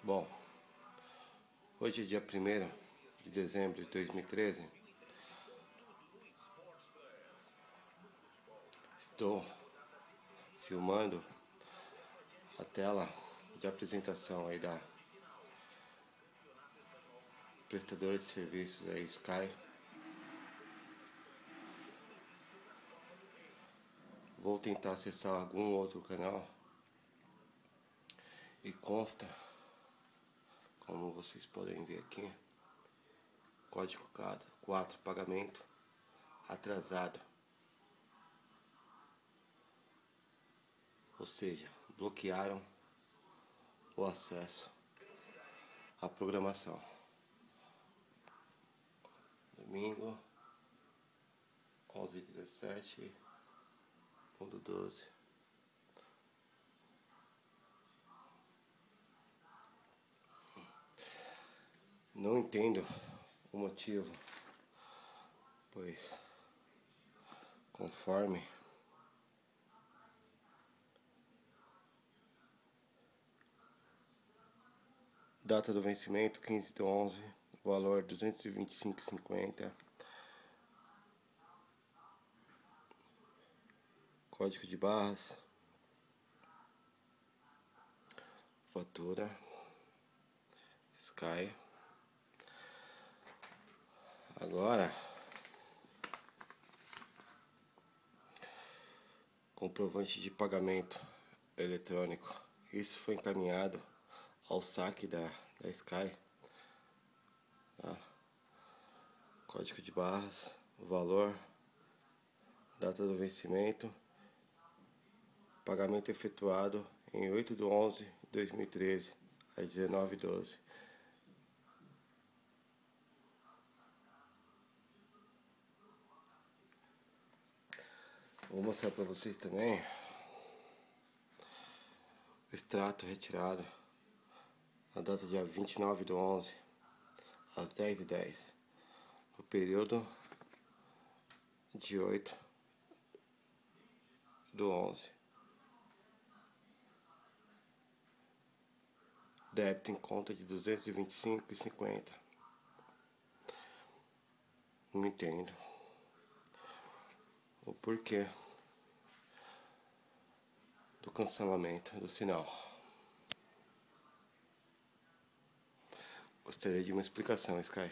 Bom, hoje é dia 1º de dezembro de 2013. Estou filmando a tela de apresentação aí da prestadora de serviços aí, Sky. Vou tentar acessar algum outro canal e consta, como vocês podem ver aqui, código 4, pagamento atrasado. Ou seja, bloquearam o acesso à programação. Domingo, 11h17, 1/12. Não entendo o motivo, pois conforme data do vencimento 15/11, valor 225,50, código de barras, fatura Sky. Agora, comprovante de pagamento eletrônico. Isso foi encaminhado ao saque da Sky. Tá? Código de barras, valor, data do vencimento, pagamento efetuado em 8/11/2013, às 19h12. Vou mostrar para vocês também o extrato retirado na data dia 29/11, às 10h10, no período de 8/11. Débito em conta de 225,50. Não entendo o porquê do cancelamento do sinal. Gostaria de uma explicação, Sky.